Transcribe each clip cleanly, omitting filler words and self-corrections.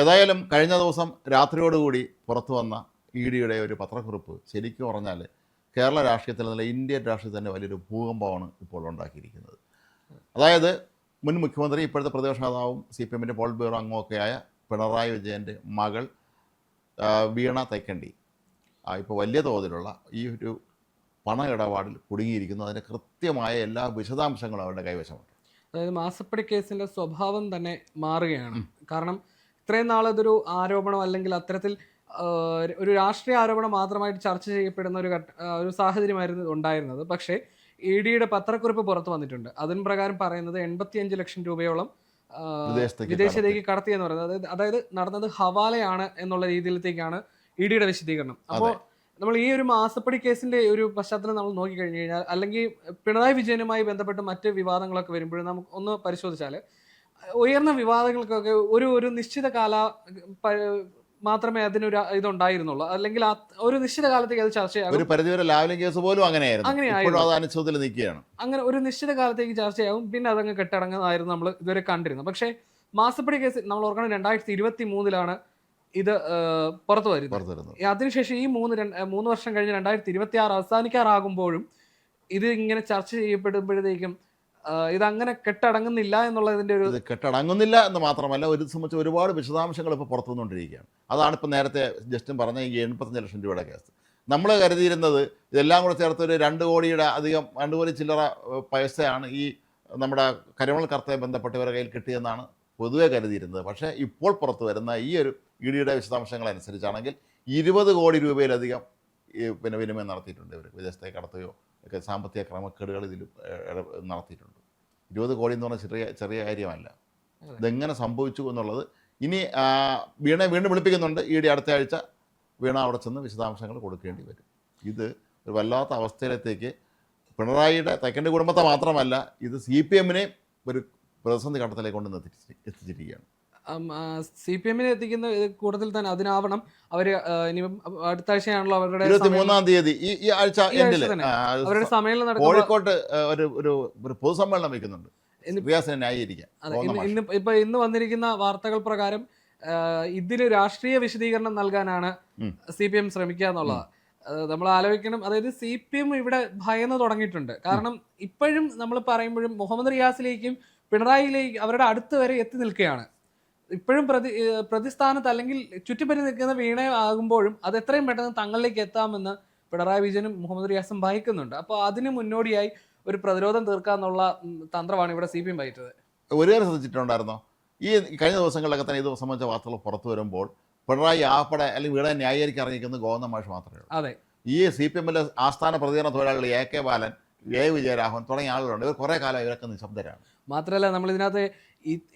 ഏതായാലും കഴിഞ്ഞ ദിവസം രാത്രിയോടുകൂടി പുറത്തു വന്ന EDയുടെ ഒരു പത്രക്കുറിപ്പ് ശരിക്കും പറഞ്ഞാൽ കേരള രാഷ്ട്രീയത്തിൽ നല്ല ഇന്ത്യൻ രാഷ്ട്രീയത്തിൽ തന്നെ വലിയൊരു ഭൂകമ്പമാണ് ഇപ്പോൾ ഉണ്ടാക്കിയിരിക്കുന്നത്. അതായത് മുൻ മുഖ്യമന്ത്രി ഇപ്പോഴത്തെ പ്രതിപക്ഷ നേതാവും CPM പോളിറ്റ് ബ്യൂറോ അംഗമൊക്കെയായ പിണറായി വിജയൻ്റെ മകൾ വീണ തൈക്കണ്ടി ഇപ്പോൾ വലിയ തോതിലുള്ള ഈ ഒരു പണ ഇടപാടിൽ കുടുങ്ങിയിരിക്കുന്നു. അതിൻ്റെ കൃത്യമായ എല്ലാ വിശദാംശങ്ങളും അവരുടെ കൈവശമുണ്ട്. അതായത് മാസപ്പടി കേസിൻ്റെ സ്വഭാവം തന്നെ മാറുകയാണ്. കാരണം ഇത്രയും നാളതൊരു ആരോപണം അല്ലെങ്കിൽ അത്തരത്തിൽ ഒരു രാഷ്ട്രീയ ആരോപണം മാത്രമായിട്ട് ചർച്ച ചെയ്യപ്പെടുന്ന ഒരു സാഹചര്യമായിരുന്നു ഉണ്ടായിരുന്നത്. പക്ഷേ EDയുടെ പത്രക്കുറിപ്പ് പുറത്തു വന്നിട്ടുണ്ട്. അതിന് പ്രകാരം പറയുന്നത് 85 ലക്ഷം രൂപയോളം വിദേശത്തേക്ക് കടത്തിയെന്ന് പറയുന്നത്. അതായത് നടന്നത് ഹവാലയാണ് എന്നുള്ള രീതിയിലേക്കാണ് EDയുടെ വിശദീകരണം. അപ്പോൾ നമ്മൾ ഈ ഒരു മാസപ്പടി കേസിന്റെ ഒരു പശ്ചാത്തലം നമ്മൾ നോക്കിക്കഴിഞ്ഞു കഴിഞ്ഞാൽ, അല്ലെങ്കിൽ പിണറായി വിജയനുമായി ബന്ധപ്പെട്ട് മറ്റ് വിവാദങ്ങളൊക്കെ വരുമ്പോഴും നമുക്ക് ഒന്ന് പരിശോധിച്ചാൽ ഉയർന്ന വിവാദങ്ങൾക്കൊക്കെ ഒരു നിശ്ചിത മാത്രമേ അതിനൊരു ഇതുണ്ടായിരുന്നുള്ളൂ, അല്ലെങ്കിൽ ഒരു നിശ്ചിത കാലത്തേക്ക് അത് ചർച്ചയാകും. ഒരു പരിധിവരെ ലാവ്ലിൻ കേസ് പോലും അങ്ങനെയായിരുന്നു. അങ്ങനെ ഒരു നിശ്ചിത കാലത്തേക്ക് ചർച്ചയാകും, പിന്നെ അതങ്ങ് കെട്ടടങ്ങുന്നതായിരുന്നു നമ്മൾ ഇതുവരെ കണ്ടിരുന്നത്. പക്ഷേ മാസപ്പടി കേസ് നമ്മൾ ഓർക്കണം 2023 ഇത് പുറത്തു വരുന്നത്. അതിനുശേഷം ഈ 3 വർഷം കഴിഞ്ഞ് 2026 അവസാനിക്കാറാകുമ്പോഴും ഇത് ഇങ്ങനെ ചർച്ച ചെയ്യപ്പെടുമ്പോഴത്തേക്കും ഇതങ്ങനെ കെട്ടടങ്ങുന്നില്ല എന്നുള്ളതിൻ്റെ കെട്ടടങ്ങുന്നില്ല എന്ന് മാത്രമല്ല, ഒരു സംബന്ധിച്ച് ഒരുപാട് വിശദാംശങ്ങൾ ഇപ്പോൾ പുറത്തു വന്നുകൊണ്ടിരിക്കുകയാണ്. അതാണ് ഇപ്പോൾ നേരത്തെ ജസ്റ്റും പറഞ്ഞ ഈ 85 ലക്ഷം രൂപയുടെ കേസ്. നമ്മൾ കരുതിയിരുന്നത് ഇതെല്ലാം കൂടെ ചേർത്ത് ഒരു 2 കോടിയുടെ അധികം 2 കോടി ചില്ലറ പൈസയാണ് ഈ നമ്മുടെ കരിമണൽ കർത്തയെ ബന്ധപ്പെട്ടവരുടെ കയ്യിൽ കിട്ടിയെന്നാണ് പൊതുവെ കരുതിയിരുന്നത്. പക്ഷേ ഇപ്പോൾ പുറത്തു വരുന്ന ഈ ഒരു EDയുടെ വിശദാംശങ്ങൾ അനുസരിച്ചാണെങ്കിൽ 20 കോടി രൂപയിലധികം വിനിമയം നടത്തിയിട്ടുണ്ട്. ഇവർ വിദേശത്തേക്ക് കടത്തുകയോ ഒക്കെ സാമ്പത്തിക ക്രമക്കേടുകൾ ഇതിൽ നടത്തിയിട്ടുണ്ട്. 20 കോടി എന്ന് പറഞ്ഞാൽ ചെറിയ കാര്യമല്ല. ഇതെങ്ങനെ സംഭവിച്ചു എന്നുള്ളത് ഇനി വീണ്ടും വിളിപ്പിക്കുന്നുണ്ട് ED. അടുത്ത ആഴ്ച വീണ അവിടെ ചെന്ന് വിശദാംശങ്ങൾ കൊടുക്കേണ്ടി വരും. ഇത് ഒരു വല്ലാത്ത അവസ്ഥയിലേക്ക് പിണറായിയുടെ തൈക്കണ്ടി കുടുംബത്തെ മാത്രമല്ല, ഇത് CPM ഒരു പ്രതിസന്ധി ഘട്ടത്തിലേക്ക് കൊണ്ട് എത്തിച്ചിരിക്കുകയാണ്. CPM എത്തിക്കുന്ന കൂട്ടത്തിൽ തന്നെ അതിനാവണം അവർ ഇനി അടുത്ത ആഴ്ചയാണല്ലോ അവരുടെ 23-ാം തീയതി ഈ ആഴ്ച അവരുടെ സമ്മേളനം കോഴിക്കോട്ട് ഒരു പൊതുസമ്മേളനം വയ്ക്കുന്നുണ്ട്. ഇന്ന് വന്നിരിക്കുന്ന വാർത്തകൾ പ്രകാരം ഇതിന് രാഷ്ട്രീയ വിശദീകരണം നൽകാനാണ് CPM ശ്രമിക്കുക എന്നുള്ളതാണ്. നമ്മൾ ആലോചിക്കണം. അതായത് CPM ഇവിടെ ഭയന്ന് തുടങ്ങിയിട്ടുണ്ട്. കാരണം ഇപ്പോഴും നമ്മൾ പറയുമ്പോഴും മുഹമ്മദ് റിയാസിലേക്കും പിണറായിയിലേക്കും അവരുടെ അടുത്ത് വരെ എത്തി നിൽക്കുകയാണ്. ഇപ്പോഴും പ്രതിസ്ഥാനത്ത് അല്ലെങ്കിൽ ചുറ്റിപ്പറ്റി നിൽക്കുന്ന വീണ ആകുമ്പോഴും അത് എത്രയും പെട്ടെന്ന് തങ്ങളിലേക്ക് എത്താമെന്ന് പിണറായി വിജയനും മുഹമ്മദ് റിയാസും ഭയക്കുന്നുണ്ട്. അപ്പോൾ അതിന് മുന്നോടിയായി ഒരു പ്രതിരോധം തീർക്കാന്നുള്ള തന്ത്രമാണ് ഇവിടെ CPM വഹിച്ചത്. ഒരു കാര്യം ശ്രദ്ധിച്ചിട്ടുണ്ടായിരുന്നോ? ഈ കഴിഞ്ഞ ദിവസങ്ങളിലൊക്കെ തന്നെ ഇത് സംബന്ധിച്ച വാർത്തകൾ പുറത്തു വരുമ്പോൾ പിണറായി ആപ്പടെ അല്ലെങ്കിൽ വീണ ന്യായീകരിക്കാൻ ഇറങ്ങിയിരിക്കുന്നത് ഗോവിന്ദൻ മാഷ് മാത്രമേ ഉള്ളൂ. അതെ, ഈ CPM ആസ്ഥാന പ്രതികരണ തൊഴിലാളികൾ AK ബാലൻ, വിജയരാഘവൻ തുടങ്ങിയ ആളുകളുണ്ട്. ഇവർ കുറേ കാലം ഇവരൊക്കെ നിശബ്ദരാണ്. മാത്രമല്ല നമ്മൾ ഇതിനകത്ത്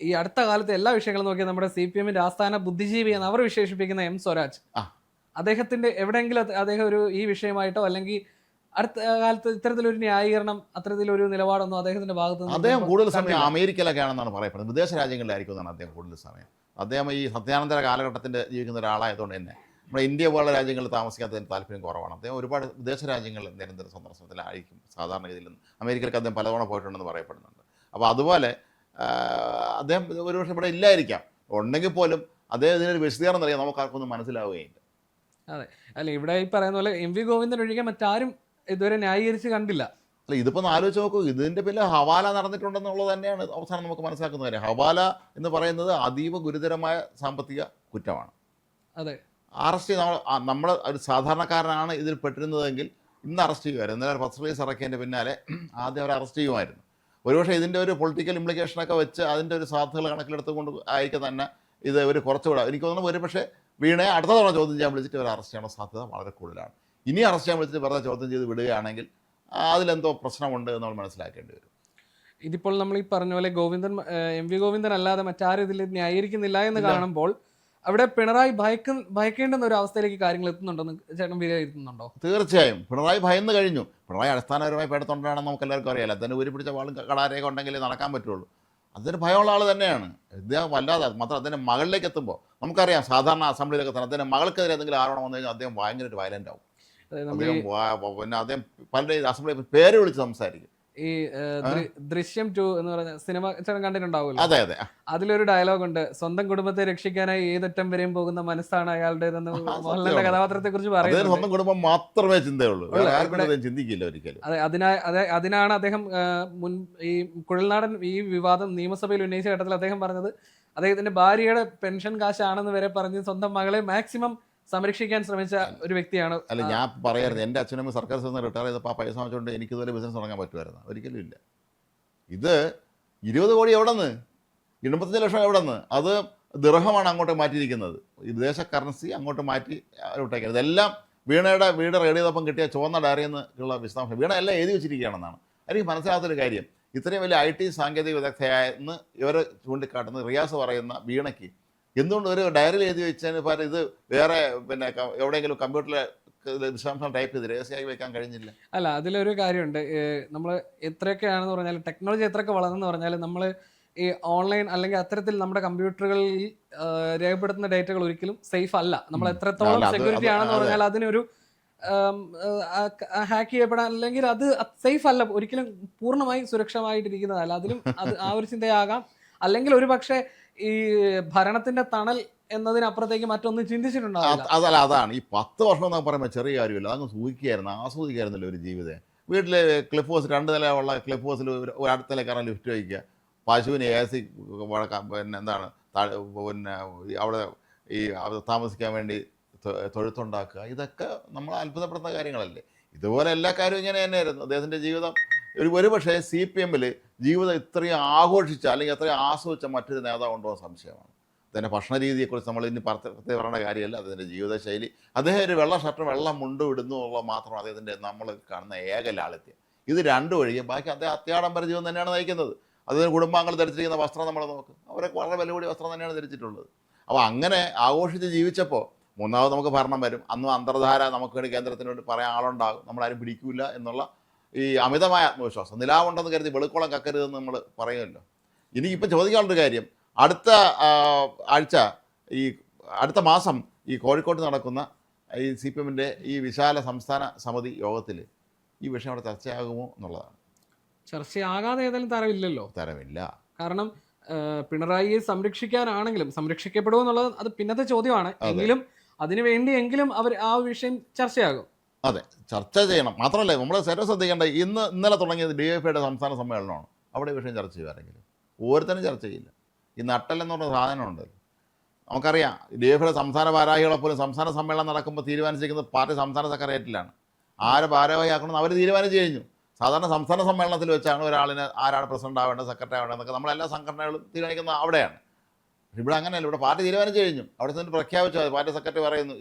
ഈ അടുത്ത കാലത്ത് എല്ലാ വിഷയങ്ങളും നോക്കിയാൽ നമ്മുടെ CPM ആസ്ഥാന ബുദ്ധിജീവി എന്ന് അവർ വിശേഷിപ്പിക്കുന്ന M സ്വരാജ്, അദ്ദേഹത്തിന്റെ എവിടെയെങ്കിലും അദ്ദേഹം ഈ വിഷയമായിട്ടോ അല്ലെങ്കിൽ അടുത്ത കാലത്ത് ഇത്തരത്തിലൊരു ന്യായീകരണം അത്തരത്തിലൊരു നിലപാടൊന്നും അദ്ദേഹത്തിന്റെ ഭാഗത്ത് നിന്ന് അദ്ദേഹം കൂടുതൽ സമയം അമേരിക്കയിലൊക്കെ ആണെന്നാണ് പറയപ്പെടുന്നത്. വിദേശ രാജ്യങ്ങളിലായിരിക്കും എന്നാണ് അദ്ദേഹം കൂടുതൽ സമയം. അദ്ദേഹം ഈ സത്യാനന്തര കാലഘട്ടത്തിന്റെ ജീവിക്കുന്ന ഒരാളായതുകൊണ്ട് തന്നെ നമ്മുടെ ഇന്ത്യ പോലുള്ള രാജ്യങ്ങളിൽ താമസിക്കാത്തതിന് താല്പര്യം കുറവാണ്. അദ്ദേഹം ഒരുപാട് വിദേശ രാജ്യങ്ങളിൽ നിരന്തര സന്ദർശനത്തിലായിരിക്കും. സാധാരണഗതിയിൽ അമേരിക്കയിലൊക്കെ അദ്ദേഹം പലതവണ പോയിട്ടുണ്ടെന്ന് പറയപ്പെടുന്നുണ്ട്. അപ്പോൾ അതുപോലെ അദ്ദേഹം ഒരുപക്ഷെ ഇവിടെ ഇല്ലായിരിക്കാം. ഉണ്ടെങ്കിൽ പോലും അദ്ദേഹം ഇതിനൊരു വിശദീകരണം അറിയാം നമുക്ക് ആർക്കൊന്നും മനസ്സിലാവുകയില്ല. അതെ, അല്ല ഇവിടെ ഈ പറയുന്ന പോലെ MV ഗോവിന്ദൻ ഒഴികെ മറ്റാരും ഇതുവരെ ന്യായീകരിച്ച് കണ്ടില്ല. അല്ല, ഇതിപ്പോൾ ആലോചിച്ച് നോക്കൂ. ഇതിൻ്റെ പിന്നെ ഹവാല നടന്നിട്ടുണ്ടെന്നുള്ളത് തന്നെയാണ് അവസാനം നമുക്ക് മനസ്സിലാക്കുന്ന കാര്യം. ഹവാല എന്ന് പറയുന്നത് അതീവ ഗുരുതരമായ സാമ്പത്തിക കുറ്റമാണ്. അതെ, അറസ്റ്റ് നമ്മൾ ഒരു സാധാരണക്കാരനാണ് ഇതിൽ പെട്ടിരുന്നതെങ്കിൽ ഇന്ന് അറസ്റ്റ് ചെയ്യുമായിരുന്നു. ഇന്നലെ പ്രസ് റിലീസ് ഇറക്കിയതിൻ്റെ പിന്നാലെ ആദ്യം അവർ അറസ്റ്റ് ചെയ്യുമായിരുന്നു. ഒരുപക്ഷെ ഇതിൻ്റെ ഒരു പൊളിറ്റിക്കൽ ഇംപ്ലിക്കേഷനൊക്കെ വെച്ച് അതിൻ്റെ ഒരു സാധ്യതകൾ കണക്കിലെടുത്തുകൊണ്ട് ആയിരിക്കും തന്നെ ഇത് ഒരു കുറച്ചുകൂടെ എനിക്ക് തോന്നുന്നു. ഒരുപക്ഷെ വീണയെ അടുത്ത തവണ ചോദ്യം ചെയ്യാൻ വിളിച്ചിട്ട് ഒരു അറസ്റ്റ് ചെയ്യാനുള്ള സാധ്യത വളരെ കൂടുതലാണ്. ഇനി അറസ്റ്റ് ചെയ്യാൻ വിളിച്ചിട്ട് വെറുതെ ചോദ്യം ചെയ്ത് വിടുകയാണെങ്കിൽ അതിലെന്തോ പ്രശ്നമുണ്ട് എന്ന് നമ്മൾ മനസ്സിലാക്കേണ്ടി വരും. ഇതിപ്പോൾ നമ്മൾ ഈ പറഞ്ഞ പോലെ MV ഗോവിന്ദൻ അല്ലാതെ മറ്റാരും ഇതിൽ ന്യായീകരിക്കുന്നില്ല എന്ന് കാണുമ്പോൾ അവിടെ പിണറായി ഭയക്കേണ്ടുന്ന ഒരു അവസ്ഥയിലേക്ക് കാര്യങ്ങൾ എത്തുന്നുണ്ടെന്ന് ചേട്ടൻ വിലയിരുത്തുന്നുണ്ടോ? തീർച്ചയായും പിണറായി ഭയന്ന് കഴിഞ്ഞു. പിണറായി അടിസ്ഥാനപരമായി പേടത്തൊണ്ടാണെന്ന് നമുക്ക് എല്ലാവർക്കും അറിയാലോ. അതിന് ഒരു പിടിച്ച വാളും കടാരയൊക്കെ ഉണ്ടെങ്കിലേ നടക്കാൻ പറ്റുള്ളൂ. അതിന് ഭയമുള്ള ആൾ തന്നെയാണ് ഇദ്ദേഹം. വല്ലാതെ മാത്രം അദ്ദേഹം മകളിലേക്ക് എത്തുമ്പോൾ നമുക്കറിയാം, സാധാരണ അസംബ്ലിയിലൊക്കെ തന്നെ അദ്ദേഹം മകൾക്കെതിരെ എന്തെങ്കിലും ആരോപണം വന്നു കഴിഞ്ഞാൽ അദ്ദേഹം ഭയങ്കര ഒരു വയലൻ്റ് ആവും. അദ്ദേഹം പിന്നെ അദ്ദേഹം പലരുടെ അസംബ്ലി പേര് വിളിച്ച് സംസാരിക്കും. ഈ ദൃശ്യം 2 എന്ന് പറഞ്ഞ സിനിമ ചേട്ടൻ കണ്ടിട്ടുണ്ടാവുമല്ലോ. അതെ അതെ അതിലൊരു ഡയലോഗ് ഉണ്ട്, സ്വന്തം കുടുംബത്തെ രക്ഷിക്കാനായി ഏതറ്റം വരെയും പോകുന്ന മനസ്സാണ് അയാളുടേതെന്ന് മോഹൻലാലിന്റെ കഥാപാത്രത്തെ കുറിച്ച് പറയുന്നത്. സ്വന്തം കുടുംബം മാത്രമേ ചിന്തയുള്ളൂ, ആർക്കും ചിന്തിക്കില്ല ഒരിക്കലും. അതിനാണ് അദ്ദേഹം ഈ കുഴൽനാടൻ ഈ വിവാദം നിയമസഭയിൽ ഉന്നയിച്ച ഘട്ടത്തിൽ അദ്ദേഹം പറഞ്ഞത് അദ്ദേഹത്തിന്റെ ഭാര്യയുടെ പെൻഷൻ കാശാണെന്ന് വരെ പറഞ്ഞ് സ്വന്തം മകളെ മാക്സിമം സംരക്ഷിക്കാൻ ശ്രമിച്ച ഒരു വ്യക്തിയാണ്. അല്ല, ഞാൻ പറയായിരുന്നു എൻ്റെ അച്ഛനമ്മ സർക്കാർ സർവീസിൽ റിട്ടയർ ചെയ്തപ്പോൾ ആ പൈസ വെച്ചുകൊണ്ട് എനിക്ക് ഇതുവരെ ബിസിനസ് തുടങ്ങാൻ പറ്റുമായിരുന്നു? ഒരിക്കലും ഇല്ല. ഇത് 20 കോടി എവിടെ നിന്ന്, 85 ലക്ഷം എവിടെ നിന്ന്? അത് ദിർഹമാണ് അങ്ങോട്ട് മാറ്റിയിരിക്കുന്നത്, വിദേശ കറൻസി അങ്ങോട്ട് മാറ്റി വിട്ടേക്കുന്നത്. ഇതെല്ലാം വീണയുടെ വീട് റെഡി ചെയ്തപ്പം കിട്ടിയ ചുവന്ന ഡയറിയിൽ നിന്നുള്ള വിശദാംശം. വീണ എല്ലാം എഴുതി വെച്ചിരിക്കുകയാണെന്നാണ് എനിക്ക് മനസ്സിലാകാത്തൊരു കാര്യം. ഇത്രയും വലിയ IT സാങ്കേതിക വിദഗ്ധയായെന്ന് ഇവർ ചൂണ്ടിക്കാട്ടുന്ന റിയാസ് പറയുന്ന വീണയ്ക്ക് എന്തുകൊണ്ട് ഒരു ഡയറിയിൽ എഴുതി വെച്ചതിന് പകരം ഇത് വേറെ പിന്നെ എവിടെയെങ്കിലും കമ്പ്യൂട്ടറിൽ വിശദാംശം ടൈപ്പ് ചെയ്ത് രഹസ്യമായി വെക്കാൻ കഴിഞ്ഞില്ല? അല്ല, അതിലൊരു കാര്യമുണ്ട്. നമ്മൾ എത്രയൊക്കെയാണെന്ന് പറഞ്ഞാൽ, ടെക്നോളജി എത്രയൊക്കെ വളർന്നെന്ന് പറഞ്ഞാൽ, നമ്മൾ ഈ ഓൺലൈൻ അല്ലെങ്കിൽ അത്തരത്തിൽ നമ്മുടെ കമ്പ്യൂട്ടറുകളിൽ രേഖപ്പെടുത്തുന്ന ഡേറ്റകൾ ഒരിക്കലും സേഫ് അല്ല. നമ്മൾ എത്രത്തോളം സെക്യൂരിറ്റി ആണെന്ന് പറഞ്ഞാൽ അതിനൊരു ഹാക്ക് ചെയ്യപ്പെടാൻ, അല്ലെങ്കിൽ അത് സേഫ് അല്ല, ഒരിക്കലും പൂർണ്ണമായി സുരക്ഷമായിട്ടിരിക്കുന്നതല്ല. അതിലും ആ ഒരു ചിന്തയാകാം. അല്ലെങ്കിൽ ഒരു പക്ഷേ ഈ ഭരണത്തിന്റെ തണൽ എന്നതിനപ്പുറത്തേക്ക് മറ്റൊന്നും ചിന്തിച്ചിട്ടുണ്ടാവില്ല. അതല്ല, അതാണ് ഈ 10 വർഷം എന്നൊക്കെ പറയുമ്പോൾ ചെറിയ കാര്യമില്ല. അതങ്ങ് സൂഹിക്കുകയായിരുന്നു, ആസ്വദിക്കായിരുന്നല്ലോ ഒരു ജീവിതം. വീട്ടിൽ ക്ലിഫ് ഹൗസ് 2 നിലയുള്ള ക്ലിഫ് ഹൗസിൽ ഒരു അടുത്ത നിലക്കാരൻ ലിഫ്റ്റ് വയ്ക്കുക, പശുവിന് AC പിന്നെ എന്താണ് പിന്നെ അവിടെ ഈ താമസിക്കാൻ വേണ്ടി തൊഴുത്തുണ്ടാക്കുക. ഇതൊക്കെ നമ്മൾ അത്ഭുതപ്പെടുന്ന കാര്യങ്ങളല്ലേ. ഇതുപോലെ എല്ലാ കാര്യവും ഇങ്ങനെ തന്നെയായിരുന്നു അദ്ദേഹത്തിൻ്റെ ജീവിതം. ഒരു പക്ഷേ CPM-ൽ ജീവിതം ഇത്രയും ആഘോഷിച്ച അല്ലെങ്കിൽ അത്രയും ആസ്വദിച്ച മറ്റൊരു നേതാവുണ്ടോ സംശയമാണ്. അതിൻ്റെ ഭക്ഷണ രീതിയെക്കുറിച്ച് നമ്മൾ ഇനി പ്രത്യേകം പറയേണ്ട കാര്യമല്ല. അദ്ദേഹത്തിൻ്റെ ജീവിതശൈലി, അദ്ദേഹം ഒരു വെള്ള ഷർട്ടും വെള്ളം മുണ്ടും ഇടുന്നു എന്നുള്ള മാത്രം അദ്ദേഹത്തിൻ്റെ നമ്മൾ കാണുന്ന ഏക ലാളിത്യം. ഇത് രണ്ടും ഒഴികെ ബാക്കി അദ്ദേഹം അത്യാഡംബര ജീവിതം തന്നെയാണ് നയിക്കുന്നത്. അദ്ദേഹം കുടുംബാംഗങ്ങൾ ധരിച്ചിരിക്കുന്ന വസ്ത്രം നമ്മൾ നോക്കും, അവരൊക്കെ വളരെ വില കൂടിയ വസ്ത്രം തന്നെയാണ് ധരിച്ചിട്ടുള്ളത്. അപ്പോൾ അങ്ങനെ ആഘോഷിച്ച് ജീവിച്ചപ്പോൾ മൂന്നാമത് നമുക്ക് ഭരണം വരും. അന്നും അന്തർധാര നമുക്ക് വേണ്ടി കേന്ദ്രത്തിന് വേണ്ടി പറയാൻ ആളുണ്ടാകും, നമ്മളാരും പിടിക്കില്ല എന്നുള്ള ഈ അമിതമായ ആത്മവിശ്വാസം. നിലാവുണ്ടെന്ന് കരുതി വെളുക്കോളം കക്കരുതെന്ന് നമ്മൾ പറയുമല്ലോ. ഇനി ഇപ്പം ചോദിക്കാനുള്ളൊരു കാര്യം, അടുത്ത ആഴ്ച ഈ അടുത്ത മാസം ഈ കോഴിക്കോട്ട് നടക്കുന്ന ഈ CPM-ൻ്റെ ഈ വിശാല സംസ്ഥാന സമിതി യോഗത്തിൽ ഈ വിഷയം അവിടെ ചർച്ചയാകുമോ എന്നുള്ളതാണ്. ചർച്ചയാകാതെ ഏതായാലും തരമില്ലല്ലോ. തരമില്ല. കാരണം പിണറായിയെ സംരക്ഷിക്കാനാണെങ്കിലും, സംരക്ഷിക്കപ്പെടുമോ എന്നുള്ളത് അത് പിന്നത്തെ ചോദ്യമാണ്. എങ്കിലും അതിനു വേണ്ടിയെങ്കിലും അവർ ആ വിഷയം ചർച്ചയാകും. അതെ, ചർച്ച ചെയ്യണം. മാത്രമല്ല നമ്മൾ ശ്രദ്ധിക്കേണ്ട, ഇന്നലെ തുടങ്ങിയത് DYFIയുടെ സംസ്ഥാന സമ്മേളനമാണ്. അവിടെ വിഷയം ചർച്ച ചെയ്യുമാരെങ്കിലും ഓരോരുത്തരും ചർച്ച ചെയ്യില്ല. ഈ നട്ടലെന്ന് പറഞ്ഞ സാധനമുണ്ടല്ലോ, നമുക്കറിയാം. DYFIയുടെ സംസ്ഥാന ഭാരവാഹികളെ പോലും സംസ്ഥാന സമ്മേളനം നടക്കുമ്പോൾ തീരുമാനിച്ചിരിക്കുന്നത് പാർട്ടി സംസ്ഥാന സെക്രട്ടേറിയറ്റിലാണ്. ആരെ ഭാരവാഹിയാക്കണമെന്ന് അവർ തീരുമാനിച്ചു കഴിഞ്ഞു. സാധാരണ സംസ്ഥാന സമ്മേളനത്തിൽ വെച്ചാണ് ഒരാളിന് ആരാണ് പ്രസിഡന്റ് ആവേണ്ടത്, സെക്രട്ടറി ആവേണ്ടതെന്നൊക്കെ നമ്മളെല്ലാ സംഘടനകളും തീരുമാനിക്കുന്നത് അവിടെയാണ്. ഇവിടെ അങ്ങനെയല്ല. ഇവിടെ പാർട്ടി തീരുമാനിച്ചു കഴിഞ്ഞു, അവിടെ നിന്ന് പ്രഖ്യാപിച്ചാൽ പാർട്ടി സെക്രട്ടറി പറയുന്നു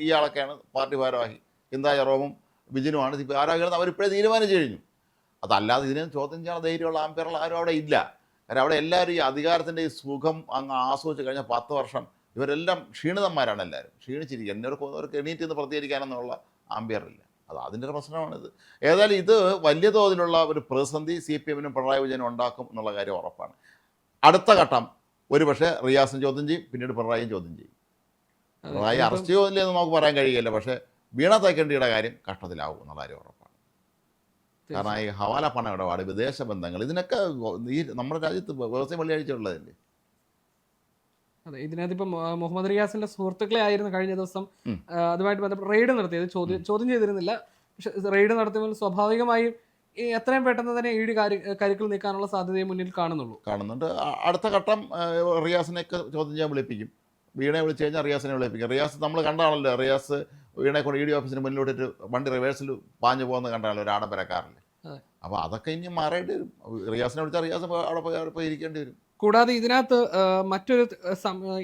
ഇയാളൊക്കെയാണ് പാർട്ടി ഭാരവാഹി, എന്താ ജെറോമും ബിജിനുമാണ് ഭാരവാഹികൾ, അവരിപ്പോഴേ തീരുമാനിച്ചു കഴിഞ്ഞു. അതല്ലാതെ ഇതിനെ ചോദ്യം ചെയ്യാൻ ധൈര്യമുള്ള ആംപിയറുള്ള ആരും അവിടെ ഇല്ല. കാരണം അവിടെ എല്ലാവരും ഈ അധികാരത്തിൻ്റെ ഈ സുഖം അങ്ങ് ആസ്വദിച്ച് കഴിഞ്ഞ 10 വർഷം ഇവരെല്ലാം ക്ഷീണിതന്മാരാണ്. എല്ലാവരും ക്ഷീണിച്ചിരിക്കുക. അവർക്ക് എണീറ്റ് നിന്ന് പ്രതികരിക്കാനെന്നുള്ള ആംപിയറില്ല. അതിൻ്റെ ഒരു പ്രശ്നമാണിത്. ഏതായാലും ഇത് വലിയ തോതിലുള്ള ഒരു പ്രതിസന്ധി CPM-നും പിണറായി വിജയനും ഉണ്ടാക്കും എന്നുള്ള കാര്യം ഉറപ്പാണ്. അടുത്ത ഘട്ടം ഒരു പക്ഷേ റിയാസും ചോദ്യം ചെയ്യും, പിന്നീട് പിണറായിയും ചോദ്യം ചെയ്യും. പിണറായി അറസ്റ്റ് ചെയ്യില്ലെന്ന് നമുക്ക് പറയാൻ കഴിയില്ല. പക്ഷേ വീണ തേക്കണ്ടിയുടെ കാര്യം കഷ്ടത്തിലാവും എന്നുള്ള കാര്യം ഉറപ്പാണ്. കാരണം ഈ ഹവാല പണ ഇടപാട്, വിദേശ ബന്ധങ്ങൾ, ഇതിനൊക്കെ ഈ നമ്മുടെ രാജ്യത്ത് വ്യവസായം വെള്ളിയാഴ്ചയുള്ളതല്ലേ. അതെ, ഇതിനകത്ത് ഇപ്പം മുഹമ്മദ് റിയാസിന്റെ സുഹൃത്തുക്കളെ ആയിരുന്നു കഴിഞ്ഞ ദിവസം അതുമായിട്ട് ബന്ധപ്പെട്ട് റെയ്ഡ് നടത്തിയത്. ചോദ്യം ചെയ്തിരുന്നില്ല, പക്ഷെ റെയ്ഡ് നടത്തിയപ്പോൾ സ്വാഭാവികമായും എത്രയും പെട്ടെന്ന് തന്നെ ED കരുക്കൾ നീക്കാനുള്ള സാധ്യതയെ മുന്നിൽ കാണുന്നുണ്ട്. അടുത്ത ഘട്ടം റിയാസിനെയൊക്കെ ചോദ്യം ചെയ്യാൻ വിളിപ്പിക്കും. വീണയെ വിളിച്ചു കഴിഞ്ഞാൽ റിയാസിനെ വിളിപ്പിക്കും. റിയാസ് നമ്മൾ കണ്ടാണല്ലോ, റിയാസ് വീണയെ കൊണ്ട് ED ഓഫീസിന് മുന്നിലോട്ടിട്ട് വണ്ടി റിവേഴ്സിൽ പാഞ്ഞു പോകുന്നത് കണ്ടാണല്ലോ ഒരു ആഡംബരക്കാരിൽ. അപ്പോൾ അതൊക്കെ ഇനി മാറേണ്ടി വരും. റിയാസിനെ വിളിച്ചാൽ റിയാസ് അവിടെ പോയി ഇരിക്കേണ്ടി വരും. കൂടാതെ ഇതിനകത്ത് മറ്റൊരു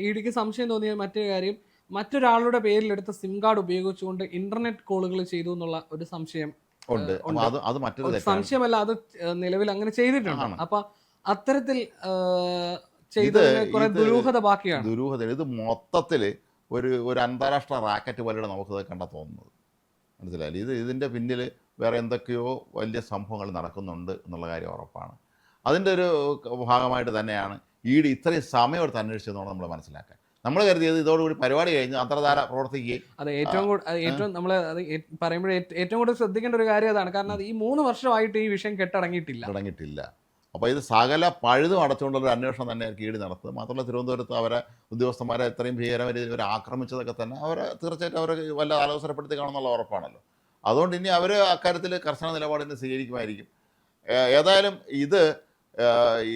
EDക്ക് സംശയം തോന്നിയ മറ്റൊരു കാര്യം, മറ്റൊരാളുടെ പേരിലെടുത്ത സിം കാർഡ് ഉപയോഗിച്ചുകൊണ്ട് ഇന്റർനെറ്റ് കോളുകൾ ചെയ്തു എന്നുള്ള ഒരു സംശയം ഉണ്ട്. അത് മറ്റൊരു സംശയമല്ല, അത് നിലവിൽ അങ്ങനെ ചെയ്തിട്ടുണ്ട്. അപ്പൊ അത്തരത്തിൽ ചെയ്തതിന് കുറെ ദുരൂഹത ബാക്കിയാണ്. ഇത് മൊത്തത്തിൽ ഒരു അന്താരാഷ്ട്ര റാക്കറ്റ് പോലെയാണ് നമുക്കത് കണ്ടാൽ തോന്നുന്നത്. മനസ്സിലായില്ലേ? ഇതിൻ്റെ പിന്നിൽ വേറെ എന്തൊക്കെയോ വലിയ സംഭവങ്ങൾ നടക്കുന്നുണ്ട് എന്നുള്ള കാര്യം ഉറപ്പാണ്. അതിൻ്റെ ഒരു ഭാഗമായിട്ട് തന്നെയാണ് ED ഇത്രയും സമയം എടുത്ത് അന്വേഷിച്ചതെന്നാണ് നമ്മൾ മനസ്സിലാക്കാൻ. നമ്മൾ കരുതിയത് ഇതോടുകൂടി പരിപാടി കഴിഞ്ഞ് അന്തർധാര പ്രവർത്തിക്കുകയും അതെ, ഏറ്റവും നമ്മൾ അത് പറയുമ്പോൾ ഏറ്റവും കൂടുതൽ ശ്രദ്ധിക്കേണ്ട ഒരു കാര്യം അതാണ്. കാരണം അത് ഈ 3 വർഷമായിട്ട് ഈ വിഷയം തുടങ്ങിയിട്ടില്ല. അപ്പോൾ ഇത് സകല പഴുതും അടച്ചുകൊണ്ടുള്ള ഒരു അന്വേഷണം തന്നെ കീഴി നടത്തുന്നത്. മാത്രമല്ല തിരുവനന്തപുരത്ത് അവരെ ഉദ്യോഗസ്ഥന്മാരെ ഇത്രയും ഭീകരമായി ഇവർ ആക്രമിച്ചതൊക്കെ തന്നെ അവരെ തീർച്ചയായിട്ടും അവർ വല്ല ആലോചനപ്പെടുത്തി കാണുന്നുള്ള ഉറപ്പാണല്ലോ. അതുകൊണ്ട് ഇനി അവർ അക്കാര്യത്തിൽ കർശന നിലപാടിന് സ്വീകരിക്കുമായിരിക്കും. ഏതായാലും ഇത് ഈ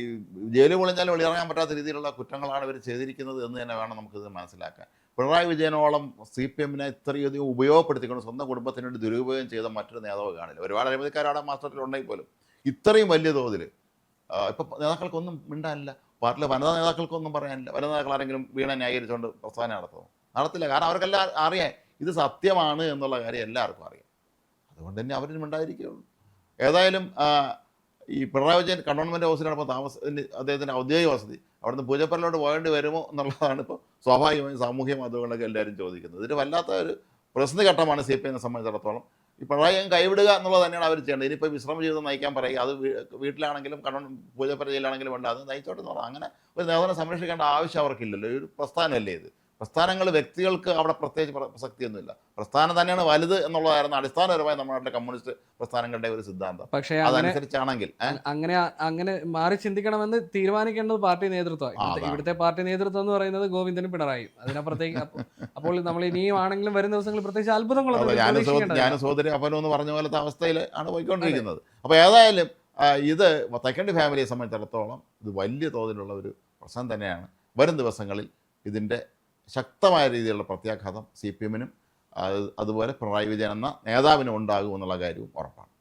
ജയിലിൽ പൊളിഞ്ഞാലും വെളിയിറങ്ങാൻ പറ്റാത്ത രീതിയിലുള്ള കുറ്റങ്ങളാണ് ഇവർ ചെയ്തിരിക്കുന്നത് എന്ന് തന്നെ വേണം നമുക്കിത് മനസ്സിലാക്കാൻ. പിണറായി വിജയനോളം CPM ഇത്രയധികം ഉപയോഗപ്പെടുത്തിക്കൊണ്ട് സ്വന്തം കുടുംബത്തിന് വേണ്ടി ദുരുപയോഗം ചെയ്ത മറ്റൊരു നേതാവ് കാണില്ല. ഒരുപാട് അഴിമതിക്കാരവിടെ മാസ്റ്ററിലുണ്ടെങ്കിൽ പോലും ഇത്രയും വലിയ തോതിൽ ഇപ്പം നേതാക്കൾക്കൊന്നും മിണ്ടാനില്ല, പാർട്ടിയിലെ വനിതാ നേതാക്കൾക്കൊന്നും പറയാനില്ല. വനിതാ നേതാക്കൾ ആരെങ്കിലും വീണ ന്യായീകരിച്ചുകൊണ്ട് പ്രസ്ഥാനം നടത്തില്ല. കാരണം അവർക്കെല്ലാം അറിയാം ഇത് സത്യമാണ് എന്നുള്ള കാര്യം എല്ലാവർക്കും അറിയാം. അതുകൊണ്ട് തന്നെ അവരിന് മിണ്ടായിരിക്കുകയുള്ളൂ. ഏതായാലും ഈ പിണറായി വിജയൻ കണ്ടോൺമെൻറ് ഹൗസിലാണ് ഇപ്പോൾ അദ്ദേഹത്തിൻ്റെ ഔദ്യോഗിക വസതി. അവിടുന്ന് പൂജപ്പരലോട്ട് പോകേണ്ടി വരുമോ എന്നുള്ളതാണ് ഇപ്പോൾ സ്വാഭാവികമായും സാമൂഹ്യ മാധ്യമങ്ങളൊക്കെ എല്ലാവരും ചോദിക്കുന്നത്. ഇതിന് വല്ലാത്ത ഒരു പ്രതിസന്ധി ഘട്ടമാണ് CPM സംബന്ധിച്ചിടത്തോളം. ഈ പിണറായി കൈവിടുക എന്നുള്ളത് തന്നെയാണ് അവർ ചെയ്യേണ്ടത്. ഇനിയിപ്പോൾ വിശ്രമ ജീവിതം നയിക്കാൻ പറയുക, അത് വീട്ടിലാണെങ്കിലും പൂജപ്പര ജയിലാണെങ്കിലും വേണ്ട, അത് നയിച്ചോട്ടെ എന്ന് പറഞ്ഞാൽ അങ്ങനെ ഒരു നേതാവിനെ സംരക്ഷിക്കേണ്ട ആവശ്യം അവർക്കില്ലല്ലോ. ഒരു പ്രസ്ഥാനമല്ലേ ഇത്. പ്രസ്ഥാനങ്ങൾ വ്യക്തികൾക്ക് അവിടെ പ്രത്യേകിച്ച് പ്രസക്തിയൊന്നുമില്ല. പ്രസ്ഥാനം തന്നെയാണ് വലുത് എന്നുള്ളതായിരുന്നു അടിസ്ഥാനപരമായി നമ്മുടെ നാട്ടിലെ കമ്മ്യൂണിസ്റ്റ് പ്രസ്ഥാനങ്ങളുടെ ഒരു സിദ്ധാന്തം. പക്ഷേ അതനുസരിച്ചാണെങ്കിൽ അങ്ങനെ മാറി ചിന്തിക്കണമെന്ന് തീരുമാനിക്കേണ്ടത് പാർട്ടി നേതൃത്വമാണ്. ഇവിടുത്തെ പാർട്ടി നേതൃത്വം എന്ന് പറയുന്നത് ഗോവിന്ദനും പിണറായിയും. അതിനപ്പുറത്തേക്ക് അപ്പോൾ നമ്മൾ ഇനിയും ആണെങ്കിലും വരും ദിവസങ്ങളിൽ പ്രത്യേകിച്ച് അത്ഭുതങ്ങളൊന്നും ഞാൻ സോദരി അപ്പനോ എന്ന് പറഞ്ഞ പോലത്തെ അവസ്ഥയിൽ ആണ് പോയിക്കൊണ്ടിരിക്കുന്നത്. അപ്പോൾ ഏതായാലും ഇത് തൈക്കണ്ടി ഫാമിലിയെ സംബന്ധിച്ചിടത്തോളം ഇത് വലിയ തോതിലുള്ള ഒരു പ്രശ്നം തന്നെയാണ്. വരും ദിവസങ്ങളിൽ ഇതിൻ്റെ ശക്തമായ രീതിയിലുള്ള പ്രത്യാഘാതം CPM അതുപോലെ പിണറായി വിജയൻ എന്ന നേതാവിനും ഉണ്ടാകുമെന്നുള്ള കാര്യവും ഉറപ്പാണ്.